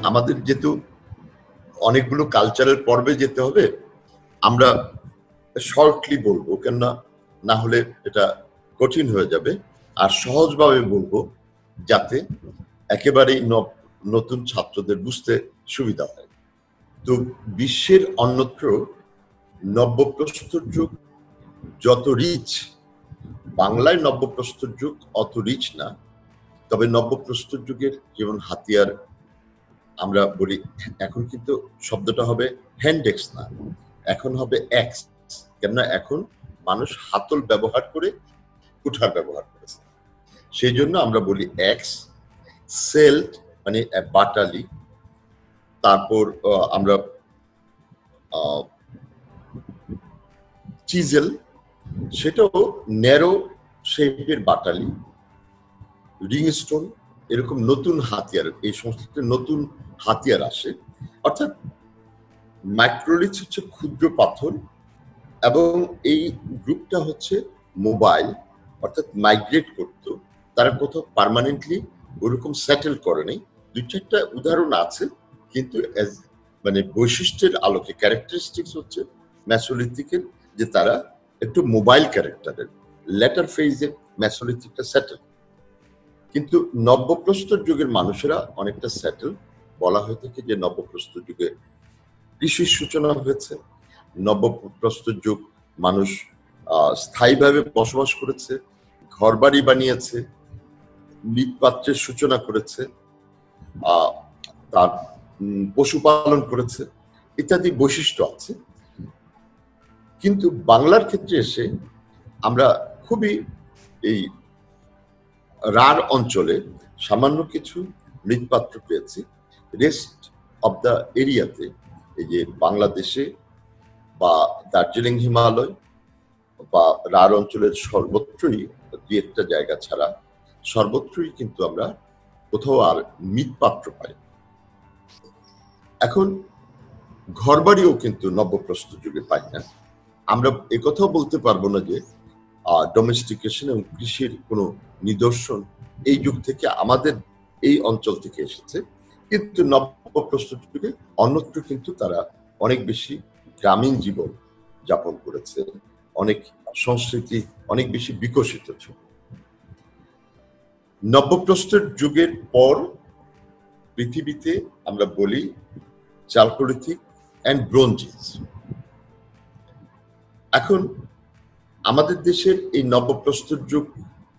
আমাদের যেহেতু অনেকগুলো কালচারের পর্বে যেতে হবে, আমরা শর্টলি বলবো, কেননা না হলে এটা কঠিন হয়ে যাবে। আর সহজভাবে বলবো যাতে একেবারেই নতুন ছাত্রদের বুঝতে সুবিধা হয়। তো বিশ্বের অন্যত্র নব্যপ্রস্তর যুগ যত রিচ, বাংলায় নব্যপ্রস্তর যুগ অত রিচ না। তবে নব্যপ্রস্তর যুগের যেমন হাতিয়ার আমরা বলি, এখন কিন্তু শব্দটা হবে হ্যান্ডেক্স না, এখন হবে এক্স, কেননা এখন মানুষ হাতল ব্যবহার করে কুঠার ব্যবহার করেছে, সেই জন্য আমরা বলি এক্স। সেল্ট মানে বাটালি, তারপর আমরা চিজেল, সেটাও ন্যারো শেপের বাটালি, রিং স্টোন, এরকম নতুন হাতিয়ার, এই সংস্কৃতিতে নতুন হাতিয়ার আসে। অর্থাৎ মাইক্রোলিথ হচ্ছে ক্ষুদ্র পাথর, এবং এই গ্রুপটা হচ্ছে মোবাইল, অর্থাৎ মাইগ্রেট করতো, তারা কোথাও পার্মানেন্টলি ওরকম সেটেল করেনি। দুই চারটা উদাহরণ আছে, কিন্তু মানে বৈশিষ্ট্যের আলোকে ক্যারেক্টারিস্টিক্স হচ্ছে মেসোলিথিকের যে তারা একটু মোবাইল ক্যারেক্টারের। লেটার ফেজে মেসোলিথিকটা সেটেল, কিন্তু নব্যপ্রস্তর যুগের মানুষেরা অনেকটা সেটেল। বলা হয়ে থাকে যে নব্যপ্রস্তর যুগে কৃষির সূচনা হয়েছে, নব্যপ্রস্তর যুগ মানুষ স্থায়ীভাবে বসবাস করেছে, ঘরবাড়ি বানিয়েছে, মৃৎপাত্রের সূচনা করেছে, তার পশুপালন করেছে, ইত্যাদি বৈশিষ্ট্য আছে। কিন্তু বাংলার ক্ষেত্রে এসে আমরা খুবই এই রার অঞ্চলে সামান্য কিছু মৃৎপাত্র পেয়েছি। রেস্ট অব দ্য এরিয়াতে, এই যে বাংলাদেশে বা দার্জিলিং হিমালয় বা রার অঞ্চলের সর্বত্রই, দু একটা জায়গা ছাড়া সর্বত্রই কিন্তু আমরা কোথাও আর মৃৎপাত্র পাই। এখন ঘরবাড়িও কিন্তু নব্যপ্রস্তর যুগে পাই না। আমরা একথাও বলতে পারবো না যে ডোমেস্টিকেশন এবং কৃষির কোনো নিদর্শন এই যুগ থেকে আমাদের এই অঞ্চল থেকে এসেছে। কিন্তু নব্যপ্রস্তর যুগে অন্যত্র কিন্তু তারা অনেক বেশি গ্রামীণ জীবন যাপন করেছে, অনেক সংস্কৃতি অনেক বেশি বিকশিত ছিল। নব্যপ্রস্তর যুগের পর পৃথিবীতে আমরা বলি চালকোলিথিক অ্যান্ড ব্রোঞ্জ এজ। এখন আমাদের দেশের এই নব্যপ্রস্তর যুগ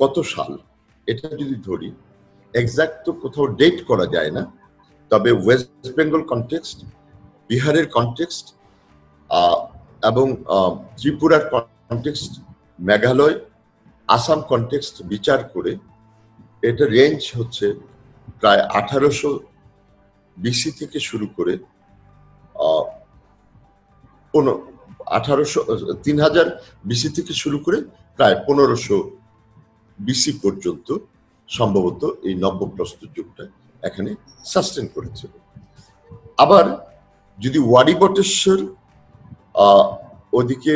কত সাল এটা যদি ধরি, এক্সাক্ট তো কোথাও ডেট করা যায় না, তবে ওয়েস্ট বেঙ্গল কনটেক্সট, বিহারের কনটেক্সট এবং ত্রিপুরার কনটেক্সট, মেঘালয়, আসাম কনটেক্সট বিচার করে এটা রেঞ্জ হচ্ছে প্রায় 1800 বিসি থেকে শুরু করে 3000 বিসি থেকে শুরু করে প্রায় 1500 বিসি পর্যন্ত সম্ভবত এই নব্যপ্রস্তর যুগটা এখানে সাস্টেন করেছিল। আবার যদি ওয়াড়ি-বটেশ্বর, ওদিকে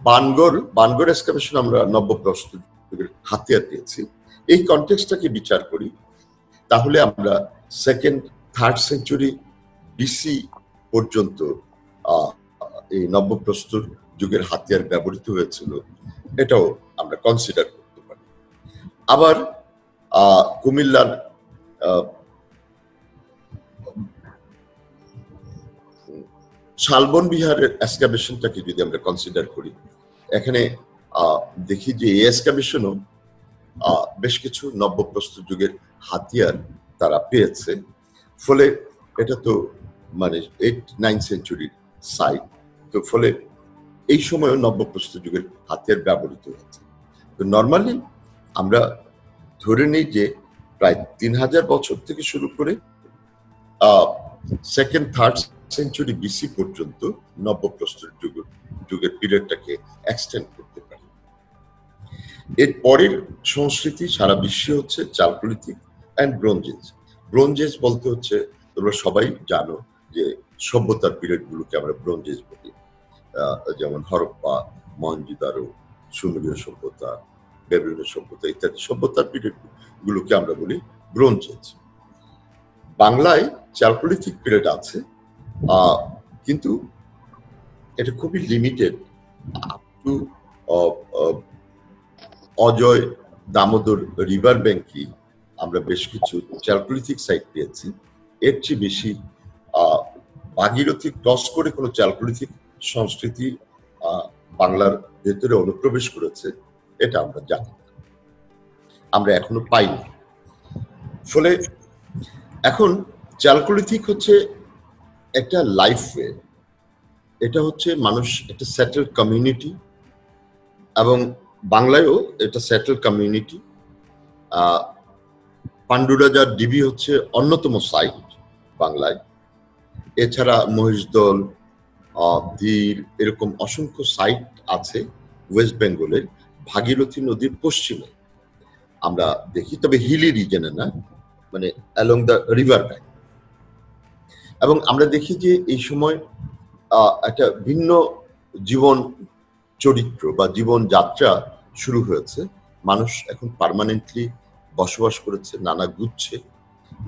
বানগড় এক্সকাভেশন আমরা নব্যপ্রস্তর যুগের হাতিয়ার পেয়েছি, এই কনটেক্সটটাকে বিচার করি, তাহলে আমরা 2nd 3rd সেঞ্চুরি বিসি পর্যন্ত এই নব্যপ্রস্তর যুগের হাতিয়ার ব্যবহৃত হয়েছিল, এটাও আমরা কনসিডার করতে পারি। আবার কুমিল্লার শালবন বিহারের এক্সকাভেশনটাকে যদি আমরা কনসিডার করি, এখানে দেখি যে এই এক্সকাভেশনও বেশ কিছু নব্যপ্রস্তর যুগের হাতিয়ার তারা পেয়েছে। ফলে এটা তো মানে 8-9 সেঞ্চুরির সাইট, তো ফলে এই সময় নব্যপ্রস্তর যুগের হাতিয়ার ব্যবহৃত হয়েছে। তো নর্মালি আমরা ধরে নিই যে প্রায় 3000 বছর থেকে শুরু করে 2nd 3rd সেঞ্চুরি বিসি পর্যন্ত নব্যপ্রস্তর যুগের পিরিয়ডটাকে এক্সটেন্ড করতে পারি। এর পরের সংস্কৃতি সারা বিশ্বে হচ্ছে chalcolithic and bronze age. Bronze age বলতে হচ্ছে, তোমরা সবাই জানো যে সভ্যতার পিরিয়ড গুলোকে আমরা ব্রোঞ্জ এজ বলি, যেমন হরপ্পা, মহেঞ্জোদারো, সুমেরীয় সভ্যতা, বেবিলনীয় সভ্যতা ইত্যাদি সভ্যতার পিরিয়ড গুলোকে আমরা বলি ব্রোঞ্জ এজ। বাংলায় চ্যালকোলিথিক পিরিয়ড আছে, কিন্তু এটা খুবই limited. Up to Ajay Damodar river ব্যাংকই আমরা বেশ কিছু চ্যালকোলিথিক সাইট পেয়েছি। এর চেয়ে বেশি ভাগীরথী ক্রস করে কোনো চ্যালকোলিথিক সংস্কৃতি বাংলার ভেতরে অনুপ্রবেশ করেছে এটা আমরা জানি না, আমরা এখনো পাইনি। ফলে এখন চ্যালকোলিথিক হচ্ছে একটা লাইফ ওয়ে, এটা হচ্ছে মানুষ একটা সেটেলড কমিউনিটি, এবং বাংলায়ও এটা সেটেলড কমিউনিটি। পান্ডুরাজার ডিবি হচ্ছে অন্যতম সাইট বাংলায়। এছাড়া মহিষদল, ধীর, এরকম অসংখ্য সাইট আছে ওয়েস্ট বেঙ্গলের ভাগীরথী নদীর পশ্চিমে আমরা দেখি, তবে হিলি রিজনে না, মানে অ্যালং দ্য রিভার ব্যাংক। এবং আমরা দেখি যে এই সময় একটা ভিন্ন জীবন চরিত্র বা জীবন যাত্রা শুরু হয়েছে। মানুষ এখন পার্মানেন্টলি বসবাস করেছে নানা গুচ্ছে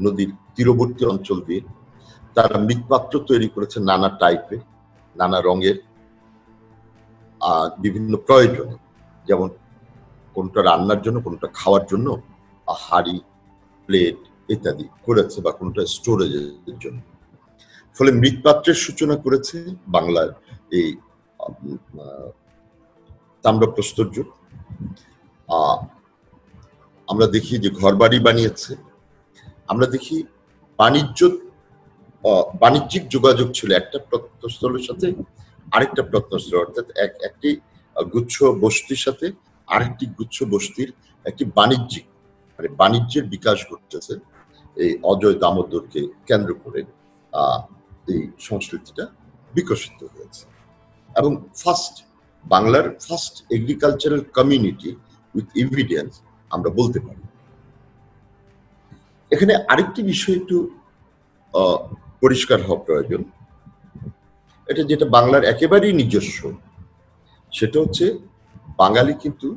নদীর তীরবর্তী অঞ্চল দিয়ে। তারা মৃৎপাত্র তৈরি করেছে নানা টাইপের, নানা রঙের, বিভিন্ন প্রয়োজনে, যেমন কোনটা রান্নার জন্য, কোনটা খাওয়ার জন্য, হাড়ি, প্লেট ইত্যাদি করেছে, বা কোনটা স্টোরেজের জন্য। ফলে মৃৎপাত্রের সূচনা করেছে বাংলার এই তাম্রপ্রস্তর যুগ। আমরা দেখি যে ঘরবাড়ি বানিয়েছে, আমরা দেখি বাণিজ্যিক যোগাযোগ ছিল একটা প্রত্নস্থলের সাথে আরেকটা প্রত্নস্থল, অর্থাৎ একটি গুচ্ছ বস্তির সাথে আরেকটি গুচ্ছ বস্তির একটি বাণিজ্যের বিকাশ ঘটেছে এই অজয় দামোদরকে কেন্দ্র করে। এই সংস্কৃতিটা বিকশিত হয়েছে এবং বাংলার first agricultural community with evidence আমরা বলতে পারি। এখানে আরেকটি বিষয় একটু পরিষ্কার হওয়া প্রয়োজন, এটা যেটা বাংলার একেবারেই নিজস্ব, সেটা হচ্ছে বাঙালি কিন্তু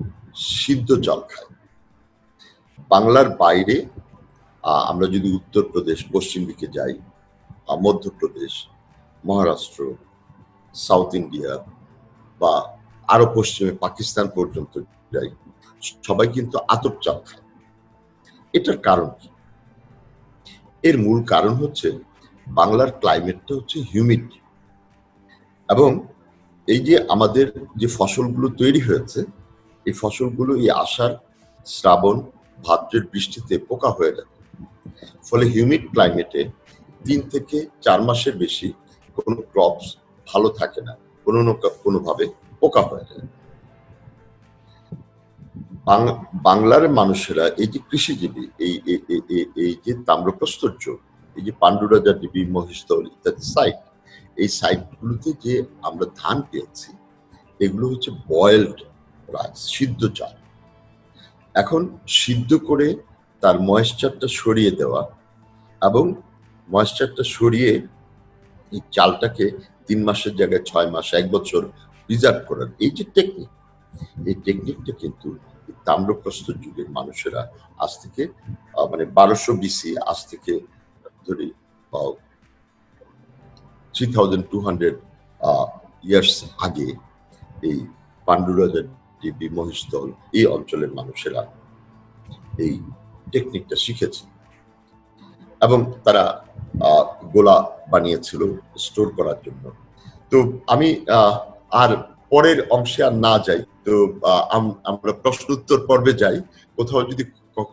সিদ্ধ চাল খায়। বাংলার বাইরে আমরা যদি উত্তরপ্রদেশ, পশ্চিম দিকে যাই, মধ্যপ্রদেশ, মহারাষ্ট্র, সাউথ ইন্ডিয়া বা আরো পশ্চিমে পাকিস্তান পর্যন্ত যাই, সবাই কিন্তু আতপ চাল খায়। এটার কারণ কি? এর মূল কারণ হচ্ছে বাংলার ক্লাইমেটটা হচ্ছে হিউমিড, এবং এই যে আমাদের যে ফসলগুলো তৈরি হয়েছে, এই ফসলগুলো এই আষাঢ়, শ্রাবণ, ভাদ্রের বৃষ্টিতে পোকা হয়ে যায়। ফলে হিউমিড ক্লাইমেটে 3 থেকে 4 মাসের বেশি কোনো ক্রপস ভালো থাকে না, কোনোভাবে পোকা হয়ে যায়। বাংলার মানুষেরা এই যে কৃষিজীবী, এই যে তাম্রপ্রস্তর যুগ, এই যে পান্ডুরাজা ডিবি, মহিষদল ইত্যাদি সাইট, এই সাইটগুলোতে যে আমরা ধান পেয়েছি, এগুলো হচ্ছে বয়েলড রাইস, সিদ্ধ চাল। এখন সিদ্ধ করে তার ময়েশ্চারটা সরিয়ে দেওয়া এবং ময়েশ্চারটা সরিয়ে এই চালটাকে 3 মাসের জায়গায় 6 মাস, 1 বছর প্রিজার্ভ করার এই যে টেকনিক, এই টেকনিকটা কিন্তু তাম্রপ্রস্তর যুগের মানুষেরা আজ থেকে মানে 1200 BC, আজ থেকে ধরি 3200 ইয়ার্স আগে এই পান্ডুরাজা ডিবি, মহিষদল এই অঞ্চলের মানুষেরা এই টেকনিকটা শিখেছে এবং তারা গোলা বানিয়েছিল স্টোর করার জন্য। তো আমি আর পরের অংশে আর না যাই, তো আমরা প্রশ্ন উত্তর পর্বে যাই, কোথাও যদি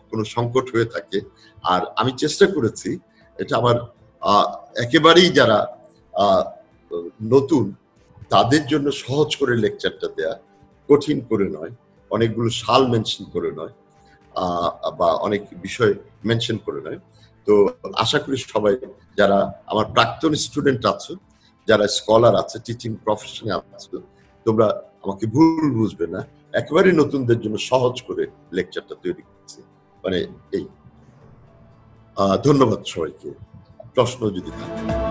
কোনো সংকট হয়ে থাকে। আর আমি চেষ্টা করেছি এটা আমার একেবারেই যারা নতুন তাদের জন্য সহজ করে লেকচারটা দেয়া, কঠিন করে নয়, অনেকগুলো সাল মেনশন করে নয়, বা অনেক বিষয় মেনশন করে নয়। তো আশা করি সবাই, যারা আমার প্রাক্তন স্টুডেন্ট আছো, যারা স্কলার আছে, টিচিং প্রফেশনে আছো, তোমরা আমাকে ভুল বুঝবে না, একেবারে নতুনদের জন্য সহজ করে লেকচারটা তৈরি করছি। মানে এই ধন্যবাদ সবাইকে। প্রশ্ন যদি থাকে।